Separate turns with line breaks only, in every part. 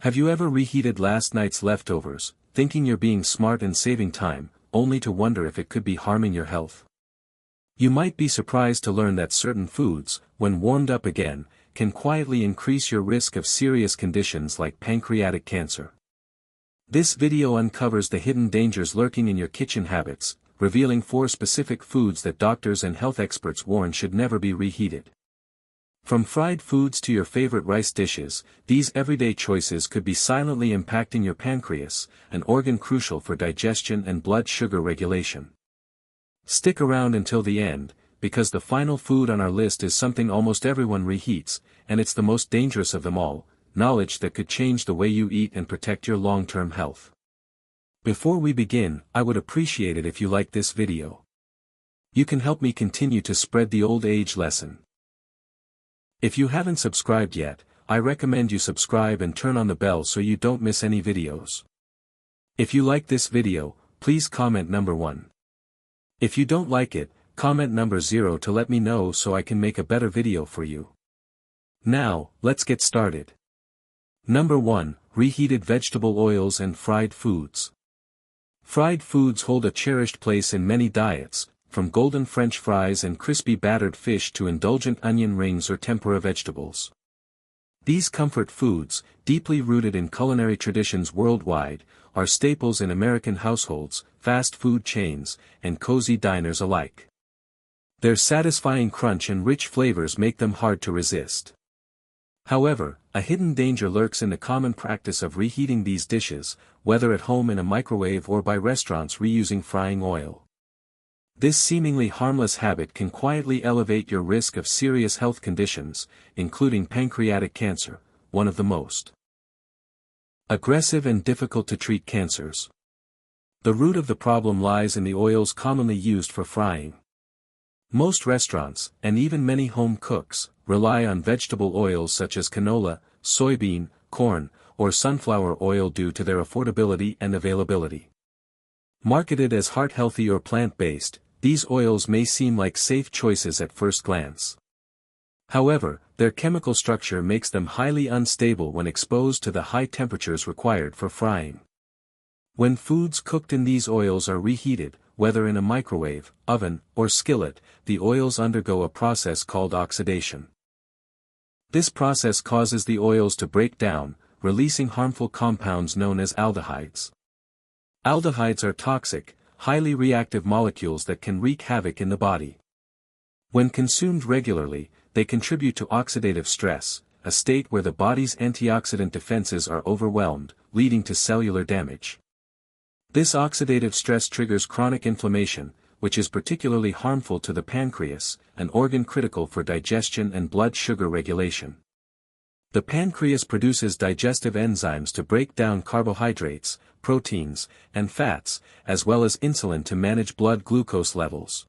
Have you ever reheated last night's leftovers, thinking you're being smart and saving time, only to wonder if it could be harming your health? You might be surprised to learn that certain foods, when warmed up again, can quietly increase your risk of serious conditions like pancreatic cancer. This video uncovers the hidden dangers lurking in your kitchen habits, revealing 4 specific foods that doctors and health experts warn should never be reheated. From fried foods to your favorite rice dishes, these everyday choices could be silently impacting your pancreas, an organ crucial for digestion and blood sugar regulation. Stick around until the end, because the final food on our list is something almost everyone reheats, and it's the most dangerous of them all, knowledge that could change the way you eat and protect your long-term health. Before we begin, I would appreciate it if you like this video. You can help me continue to spread the old age lesson. If you haven't subscribed yet, I recommend you subscribe and turn on the bell so you don't miss any videos. If you like this video, please comment number 1. If you don't like it, comment number 0 to let me know so I can make a better video for you. Now, let's get started. Number 1, reheated vegetable oils and fried foods. Fried foods hold a cherished place in many diets, from golden French fries and crispy battered fish to indulgent onion rings or tempura vegetables. These comfort foods, deeply rooted in culinary traditions worldwide, are staples in American households, fast food chains, and cozy diners alike. Their satisfying crunch and rich flavors make them hard to resist. However, a hidden danger lurks in the common practice of reheating these dishes, whether at home in a microwave or by restaurants reusing frying oil. This seemingly harmless habit can quietly elevate your risk of serious health conditions, including pancreatic cancer, one of the most aggressive and difficult to treat cancers. The root of the problem lies in the oils commonly used for frying. Most restaurants, and even many home cooks, rely on vegetable oils such as canola, soybean, corn, or sunflower oil due to their affordability and availability. Marketed as heart-healthy or plant-based, these oils may seem like safe choices at first glance. However, their chemical structure makes them highly unstable when exposed to the high temperatures required for frying. When foods cooked in these oils are reheated, whether in a microwave, oven, or skillet, the oils undergo a process called oxidation. This process causes the oils to break down, releasing harmful compounds known as aldehydes. Aldehydes are toxic, highly reactive molecules that can wreak havoc in the body. When consumed regularly, they contribute to oxidative stress, a state where the body's antioxidant defenses are overwhelmed, leading to cellular damage. This oxidative stress triggers chronic inflammation, which is particularly harmful to the pancreas, an organ critical for digestion and blood sugar regulation. The pancreas produces digestive enzymes to break down carbohydrates, proteins, and fats, as well as insulin to manage blood glucose levels.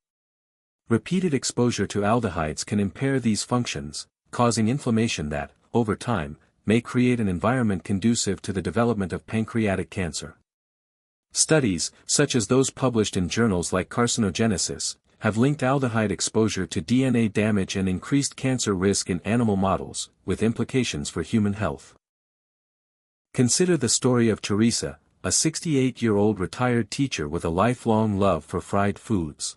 Repeated exposure to aldehydes can impair these functions, causing inflammation that, over time, may create an environment conducive to the development of pancreatic cancer. Studies, such as those published in journals like Carcinogenesis, have linked aldehyde exposure to DNA damage and increased cancer risk in animal models, with implications for human health. Consider the story of Teresa, a 68-year-old retired teacher with a lifelong love for fried foods.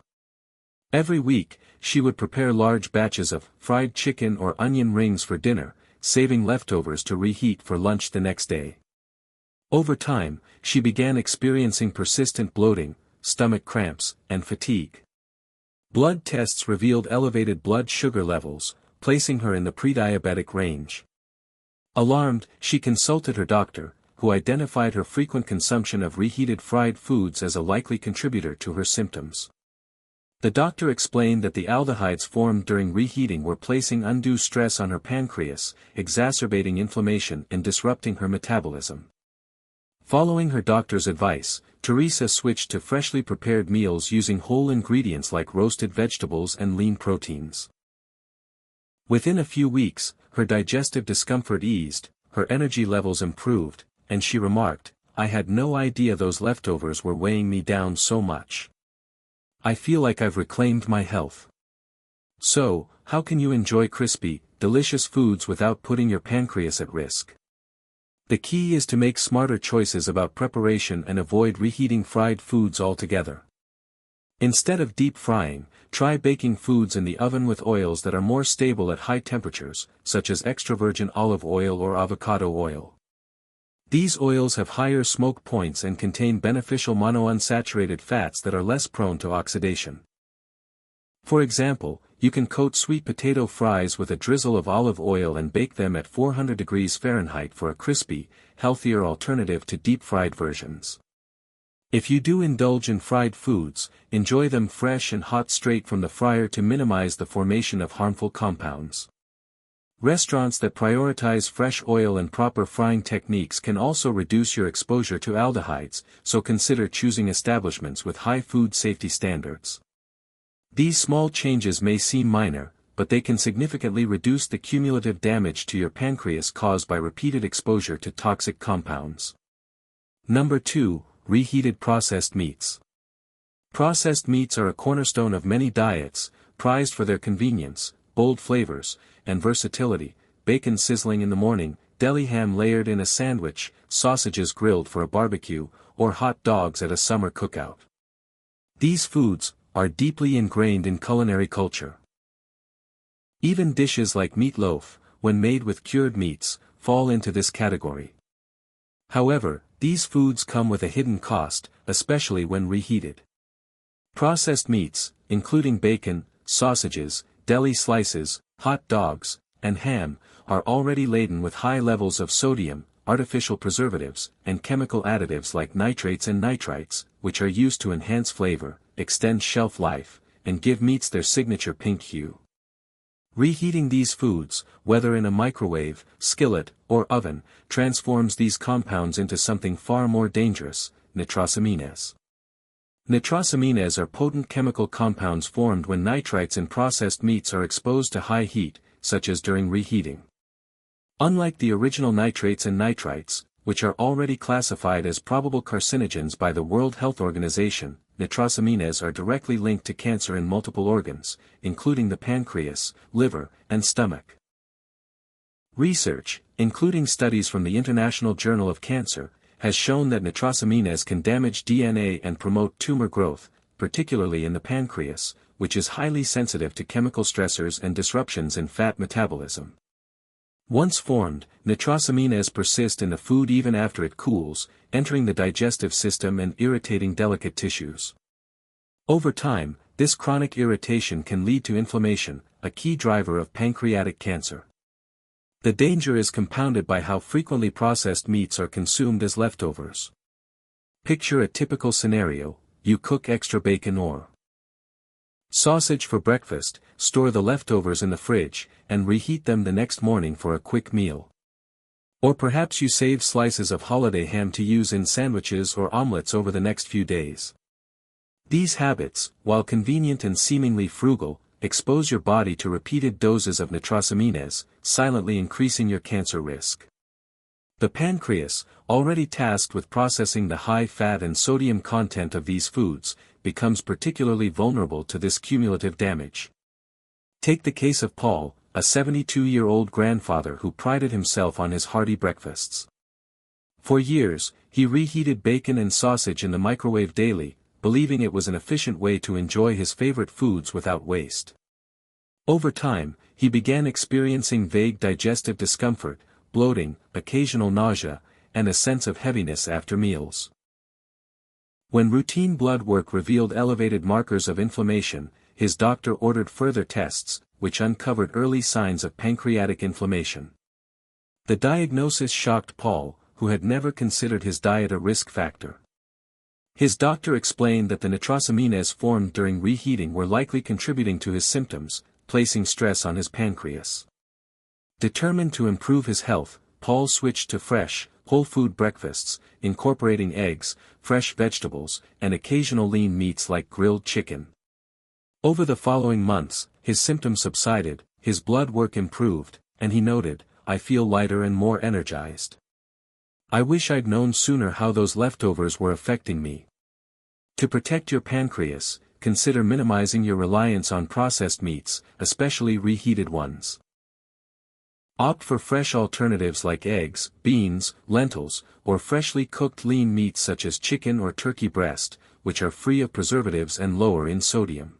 Every week, she would prepare large batches of fried chicken or onion rings for dinner, saving leftovers to reheat for lunch the next day. Over time, she began experiencing persistent bloating, stomach cramps, and fatigue. Blood tests revealed elevated blood sugar levels, placing her in the prediabetic range. Alarmed, she consulted her doctor, who identified her frequent consumption of reheated fried foods as a likely contributor to her symptoms. The doctor explained that the aldehydes formed during reheating were placing undue stress on her pancreas, exacerbating inflammation and disrupting her metabolism. Following her doctor's advice, Teresa switched to freshly prepared meals using whole ingredients like roasted vegetables and lean proteins. Within a few weeks, her digestive discomfort eased, her energy levels improved, and she remarked, "I had no idea those leftovers were weighing me down so much. I feel like I've reclaimed my health." So, how can you enjoy crispy, delicious foods without putting your pancreas at risk? The key is to make smarter choices about preparation and avoid reheating fried foods altogether. Instead of deep frying, try baking foods in the oven with oils that are more stable at high temperatures, such as extra virgin olive oil or avocado oil. These oils have higher smoke points and contain beneficial monounsaturated fats that are less prone to oxidation. For example, you can coat sweet potato fries with a drizzle of olive oil and bake them at 400 degrees Fahrenheit for a crispy, healthier alternative to deep-fried versions. If you do indulge in fried foods, enjoy them fresh and hot straight from the fryer to minimize the formation of harmful compounds. Restaurants that prioritize fresh oil and proper frying techniques can also reduce your exposure to aldehydes, so consider choosing establishments with high food safety standards. These small changes may seem minor, but they can significantly reduce the cumulative damage to your pancreas caused by repeated exposure to toxic compounds. Number 2. Reheated processed meats. Processed meats are a cornerstone of many diets, prized for their convenience, bold flavors, and versatility: bacon sizzling in the morning, deli ham layered in a sandwich, sausages grilled for a barbecue, or hot dogs at a summer cookout. These foods are deeply ingrained in culinary culture. Even dishes like meatloaf, when made with cured meats, fall into this category. However, these foods come with a hidden cost, especially when reheated. Processed meats, including bacon, sausages, deli slices, hot dogs, and ham, are already laden with high levels of sodium, artificial preservatives, and chemical additives like nitrates and nitrites, which are used to enhance flavor, extend shelf life, and give meats their signature pink hue. Reheating these foods, whether in a microwave, skillet, or oven, transforms these compounds into something far more dangerous: nitrosamines. Nitrosamines are potent chemical compounds formed when nitrites in processed meats are exposed to high heat, such as during reheating. Unlike the original nitrates and nitrites, which are already classified as probable carcinogens by the World Health Organization, nitrosamines are directly linked to cancer in multiple organs, including the pancreas, liver, and stomach. Research, including studies from the International Journal of Cancer, has shown that nitrosamines can damage DNA and promote tumor growth, particularly in the pancreas, which is highly sensitive to chemical stressors and disruptions in fat metabolism. Once formed, nitrosamines persist in the food even after it cools, entering the digestive system and irritating delicate tissues. Over time, this chronic irritation can lead to inflammation, a key driver of pancreatic cancer. The danger is compounded by how frequently processed meats are consumed as leftovers. Picture a typical scenario: you cook extra bacon or sausage for breakfast, store the leftovers in the fridge, and reheat them the next morning for a quick meal. Or perhaps you save slices of holiday ham to use in sandwiches or omelets over the next few days. These habits, while convenient and seemingly frugal, expose your body to repeated doses of nitrosamines, silently increasing your cancer risk. The pancreas, already tasked with processing the high fat and sodium content of these foods, becomes particularly vulnerable to this cumulative damage. Take the case of Paul, a 72-year-old grandfather who prided himself on his hearty breakfasts. For years, he reheated bacon and sausage in the microwave daily, believing it was an efficient way to enjoy his favorite foods without waste. Over time, he began experiencing vague digestive discomfort, bloating, occasional nausea, and a sense of heaviness after meals. When routine blood work revealed elevated markers of inflammation, his doctor ordered further tests, which uncovered early signs of pancreatic inflammation. The diagnosis shocked Paul, who had never considered his diet a risk factor. His doctor explained that the nitrosamines formed during reheating were likely contributing to his symptoms, placing stress on his pancreas. Determined to improve his health, Paul switched to fresh, whole food breakfasts, incorporating eggs, fresh vegetables, and occasional lean meats like grilled chicken. Over the following months, his symptoms subsided, his blood work improved, and he noted, "I feel lighter and more energized. I wish I'd known sooner how those leftovers were affecting me." To protect your pancreas, consider minimizing your reliance on processed meats, especially reheated ones. Opt for fresh alternatives like eggs, beans, lentils, or freshly cooked lean meats such as chicken or turkey breast, which are free of preservatives and lower in sodium.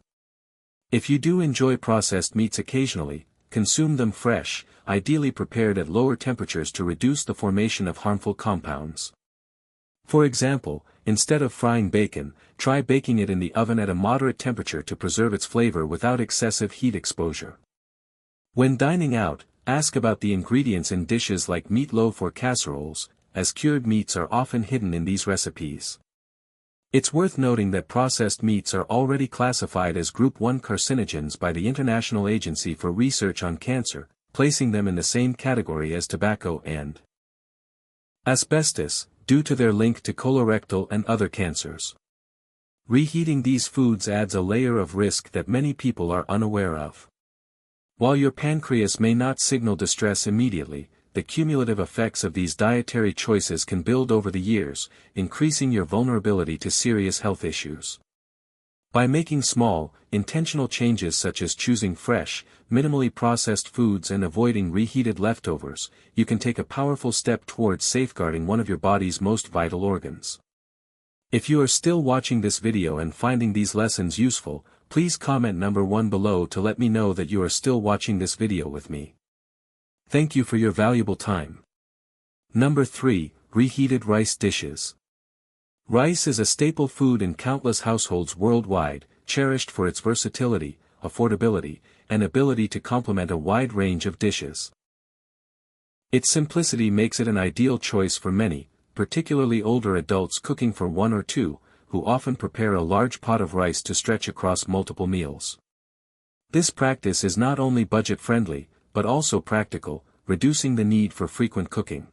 If you do enjoy processed meats occasionally, consume them fresh, ideally prepared at lower temperatures to reduce the formation of harmful compounds. For example, instead of frying bacon, try baking it in the oven at a moderate temperature to preserve its flavor without excessive heat exposure. When dining out, ask about the ingredients in dishes like meatloaf or casseroles, as cured meats are often hidden in these recipes. It's worth noting that processed meats are already classified as Group 1 carcinogens by the International Agency for Research on Cancer, placing them in the same category as tobacco and asbestos, due to their link to colorectal and other cancers. Reheating these foods adds a layer of risk that many people are unaware of. While your pancreas may not signal distress immediately, the cumulative effects of these dietary choices can build over the years, increasing your vulnerability to serious health issues. By making small, intentional changes such as choosing fresh, minimally processed foods and avoiding reheated leftovers, you can take a powerful step towards safeguarding one of your body's most vital organs. If you are still watching this video and finding these lessons useful, please comment number 1 below to let me know that you are still watching this video with me. Thank you for your valuable time. Number 3, reheated rice dishes. Rice is a staple food in countless households worldwide, cherished for its versatility, affordability, and ability to complement a wide range of dishes. Its simplicity makes it an ideal choice for many, particularly older adults cooking for 1 or 2, who often prepare a large pot of rice to stretch across multiple meals. This practice is not only budget-friendly, but also practical, reducing the need for frequent cooking.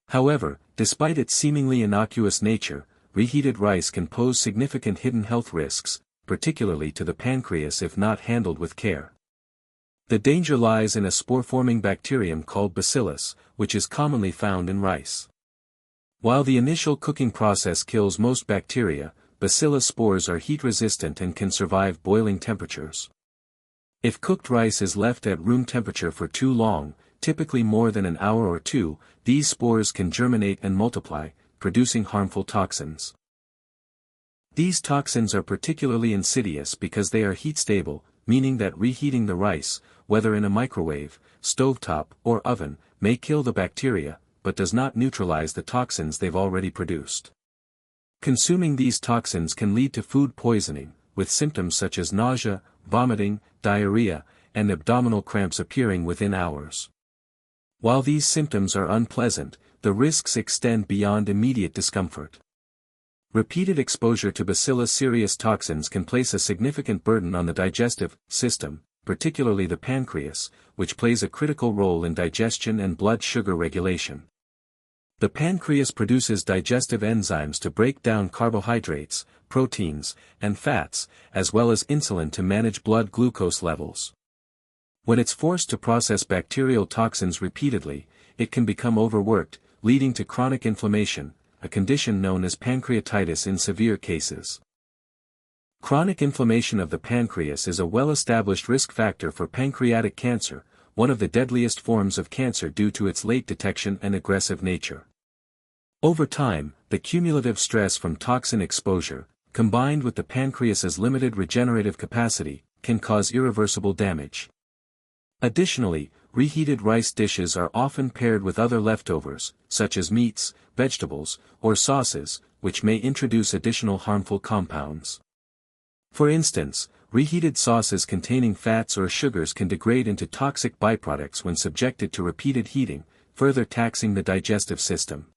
However, despite its seemingly innocuous nature, reheated rice can pose significant hidden health risks, particularly to the pancreas if not handled with care. The danger lies in a spore-forming bacterium called bacillus, which is commonly found in rice. While the initial cooking process kills most bacteria, bacillus spores are heat-resistant and can survive boiling temperatures. If cooked rice is left at room temperature for too long, typically more than an hour or 2, these spores can germinate and multiply, producing harmful toxins. These toxins are particularly insidious because they are heat-stable, meaning that reheating the rice, whether in a microwave, stovetop, or oven, may kill the bacteria, but does not neutralize the toxins they've already produced. Consuming these toxins can lead to food poisoning, with symptoms such as nausea, vomiting, diarrhea, and abdominal cramps appearing within hours. While these symptoms are unpleasant, the risks extend beyond immediate discomfort. Repeated exposure to Bacillus cereus toxins can place a significant burden on the digestive system, particularly the pancreas, which plays a critical role in digestion and blood sugar regulation. The pancreas produces digestive enzymes to break down carbohydrates, proteins, and fats, as well as insulin to manage blood glucose levels. When it's forced to process bacterial toxins repeatedly, it can become overworked, leading to chronic inflammation, a condition known as pancreatitis in severe cases. Chronic inflammation of the pancreas is a well-established risk factor for pancreatic cancer, one of the deadliest forms of cancer due to its late detection and aggressive nature. Over time, the cumulative stress from toxin exposure, combined with the pancreas's limited regenerative capacity, can cause irreversible damage. Additionally, reheated rice dishes are often paired with other leftovers, such as meats, vegetables, or sauces, which may introduce additional harmful compounds. For instance, reheated sauces containing fats or sugars can degrade into toxic byproducts when subjected to repeated heating, further taxing the digestive system.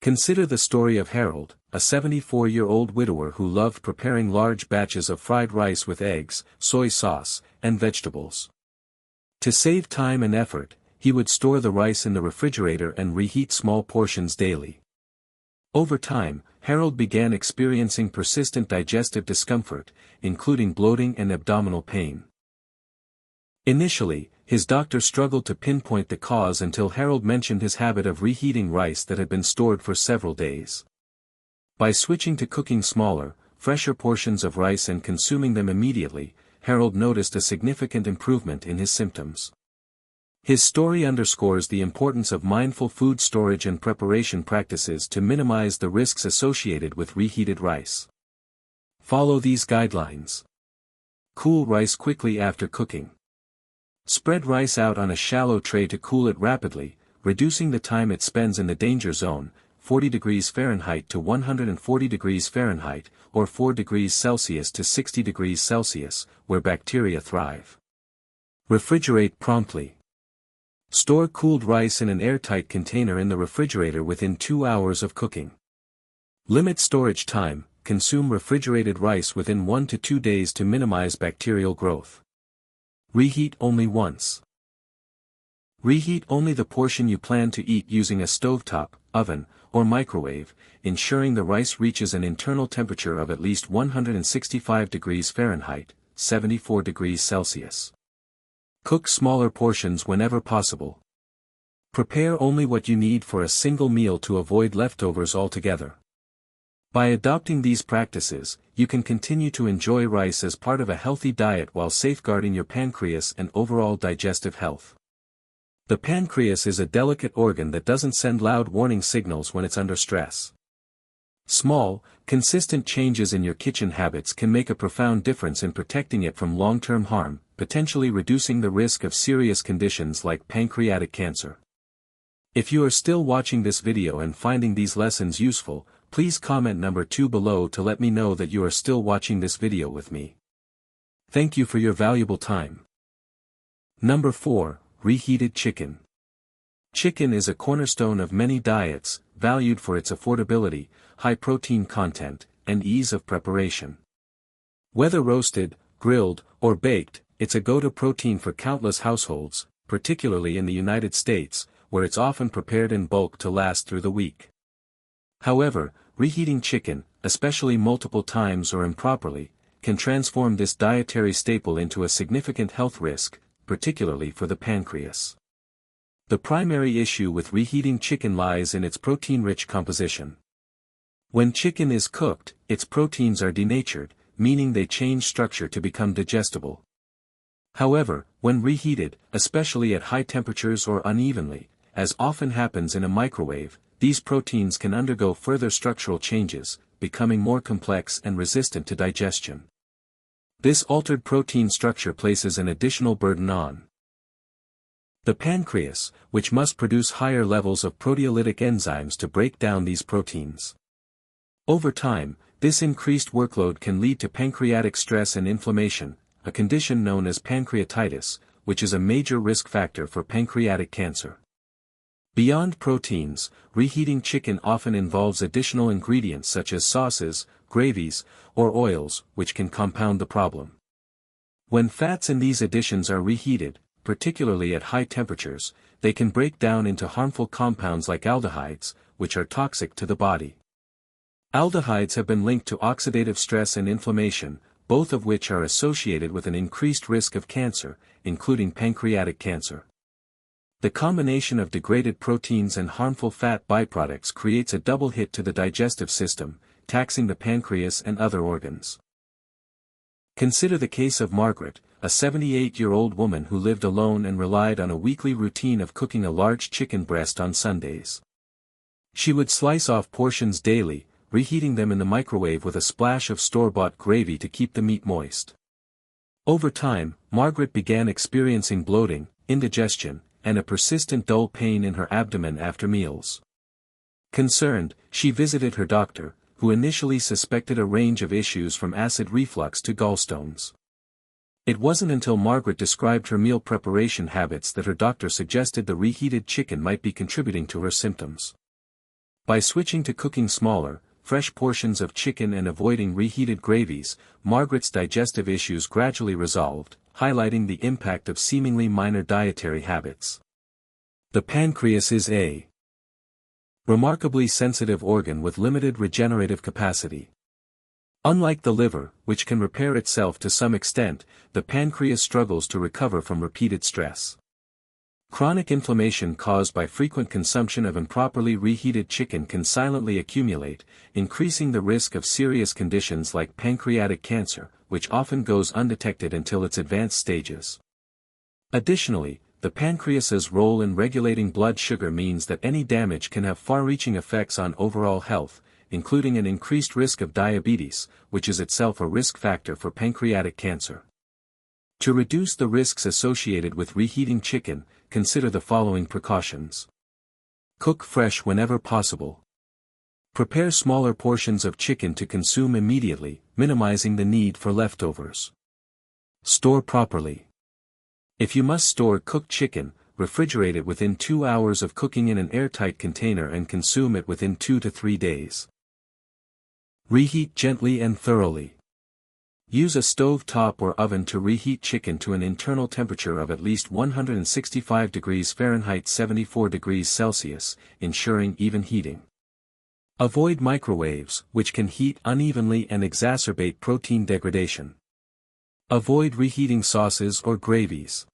Consider the story of Harold, a 74-year-old widower who loved preparing large batches of fried rice with eggs, soy sauce, and vegetables. To save time and effort, he would store the rice in the refrigerator and reheat small portions daily. Over time, Harold began experiencing persistent digestive discomfort, including bloating and abdominal pain. Initially, his doctor struggled to pinpoint the cause until Harold mentioned his habit of reheating rice that had been stored for several days. By switching to cooking smaller, fresher portions of rice and consuming them immediately, Harold noticed a significant improvement in his symptoms. His story underscores the importance of mindful food storage and preparation practices to minimize the risks associated with reheated rice. Follow these guidelines. Cool rice quickly after cooking. Spread rice out on a shallow tray to cool it rapidly, reducing the time it spends in the danger zone, 40 degrees Fahrenheit to 140 degrees Fahrenheit, or 4 degrees Celsius to 60 degrees Celsius, where bacteria thrive. Refrigerate promptly. Store cooled rice in an airtight container in the refrigerator within 2 hours of cooking. Limit storage time, consume refrigerated rice within 1 to 2 days to minimize bacterial growth. Reheat only once. Reheat only the portion you plan to eat using a stovetop, oven, or microwave, ensuring the rice reaches an internal temperature of at least 165 degrees Fahrenheit, 74 degrees Celsius. Cook smaller portions whenever possible. Prepare only what you need for a single meal to avoid leftovers altogether. By adopting these practices, you can continue to enjoy rice as part of a healthy diet while safeguarding your pancreas and overall digestive health. The pancreas is a delicate organ that doesn't send loud warning signals when it's under stress. Small, consistent changes in your kitchen habits can make a profound difference in protecting it from long-term harm, potentially reducing the risk of serious conditions like pancreatic cancer. If you are still watching this video and finding these lessons useful, please comment number 2 below to let me know that you are still watching this video with me. Thank you for your valuable time. Number 4, Reheated chicken. Chicken is a cornerstone of many diets, valued for its affordability, high protein content, and ease of preparation. Whether roasted, grilled, or baked, it's a go-to protein for countless households, particularly in the United States, where it's often prepared in bulk to last through the week. However, reheating chicken, especially multiple times or improperly, can transform this dietary staple into a significant health risk, particularly for the pancreas. The primary issue with reheating chicken lies in its protein-rich composition. When chicken is cooked, its proteins are denatured, meaning they change structure to become digestible. However, when reheated, especially at high temperatures or unevenly, as often happens in a microwave, these proteins can undergo further structural changes, becoming more complex and resistant to digestion. This altered protein structure places an additional burden on the pancreas, which must produce higher levels of proteolytic enzymes to break down these proteins. Over time, this increased workload can lead to pancreatic stress and inflammation, a condition known as pancreatitis, which is a major risk factor for pancreatic cancer. Beyond proteins, reheating chicken often involves additional ingredients such as sauces, gravies, or oils, which can compound the problem. When fats in these additions are reheated, particularly at high temperatures, they can break down into harmful compounds like aldehydes, which are toxic to the body. Aldehydes have been linked to oxidative stress and inflammation, both of which are associated with an increased risk of cancer, including pancreatic cancer. The combination of degraded proteins and harmful fat byproducts creates a double hit to the digestive system, taxing the pancreas and other organs. Consider the case of Margaret, a 78-year-old woman who lived alone and relied on a weekly routine of cooking a large chicken breast on Sundays. She would slice off portions daily, reheating them in the microwave with a splash of store-bought gravy to keep the meat moist. Over time, Margaret began experiencing bloating, indigestion, and a persistent dull pain in her abdomen after meals. Concerned, she visited her doctor, who initially suspected a range of issues from acid reflux to gallstones. It wasn't until Margaret described her meal preparation habits that her doctor suggested the reheated chicken might be contributing to her symptoms. By switching to cooking smaller, fresh portions of chicken and avoiding reheated gravies, Margaret's digestive issues gradually resolved, highlighting the impact of seemingly minor dietary habits. The pancreas is a remarkably sensitive organ with limited regenerative capacity. Unlike the liver, which can repair itself to some extent, the pancreas struggles to recover from repeated stress. Chronic inflammation caused by frequent consumption of improperly reheated chicken can silently accumulate, increasing the risk of serious conditions like pancreatic cancer, which often goes undetected until its advanced stages. Additionally, the pancreas's role in regulating blood sugar means that any damage can have far-reaching effects on overall health, including an increased risk of diabetes, which is itself a risk factor for pancreatic cancer. To reduce the risks associated with reheating chicken, consider the following precautions. Cook fresh whenever possible. Prepare smaller portions of chicken to consume immediately, minimizing the need for leftovers. Store properly. If you must store cooked chicken, refrigerate it within 2 hours of cooking in an airtight container and consume it within 2 to 3 days. Reheat gently and thoroughly. Use a stove top or oven to reheat chicken to an internal temperature of at least 165 degrees Fahrenheit 74 degrees Celsius, ensuring even heating. Avoid microwaves, which can heat unevenly and exacerbate protein degradation. Avoid reheating sauces or gravies.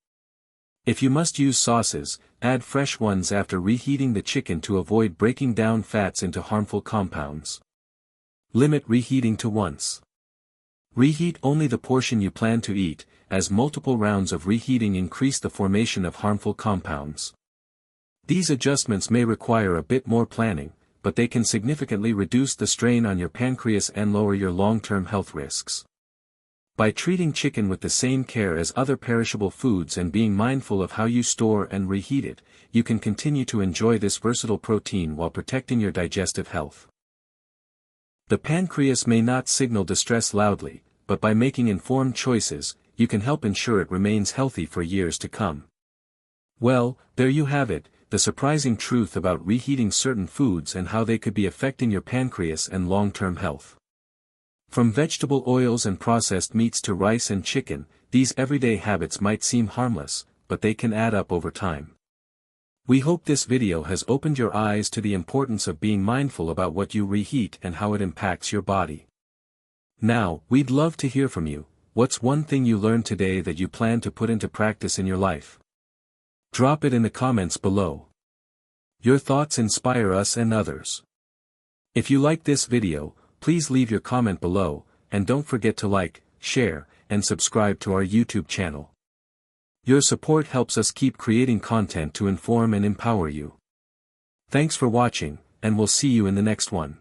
If you must use sauces, add fresh ones after reheating the chicken to avoid breaking down fats into harmful compounds. Limit reheating to once. Reheat only the portion you plan to eat, as multiple rounds of reheating increase the formation of harmful compounds. These adjustments may require a bit more planning, but they can significantly reduce the strain on your pancreas and lower your long-term health risks. By treating chicken with the same care as other perishable foods and being mindful of how you store and reheat it, you can continue to enjoy this versatile protein while protecting your digestive health. The pancreas may not signal distress loudly, but by making informed choices, you can help ensure it remains healthy for years to come. Well, there you have it, the surprising truth about reheating certain foods and how they could be affecting your pancreas and long-term health. From vegetable oils and processed meats to rice and chicken, these everyday habits might seem harmless, but they can add up over time. We hope this video has opened your eyes to the importance of being mindful about what you reheat and how it impacts your body. Now, we'd love to hear from you. What's one thing you learned today that you plan to put into practice in your life? Drop it in the comments below. Your thoughts inspire us and others. If you like this video, please leave your comment below, and don't forget to like, share, and subscribe to our YouTube channel. Your support helps us keep creating content to inform and empower you. Thanks for watching, and we'll see you in the next one.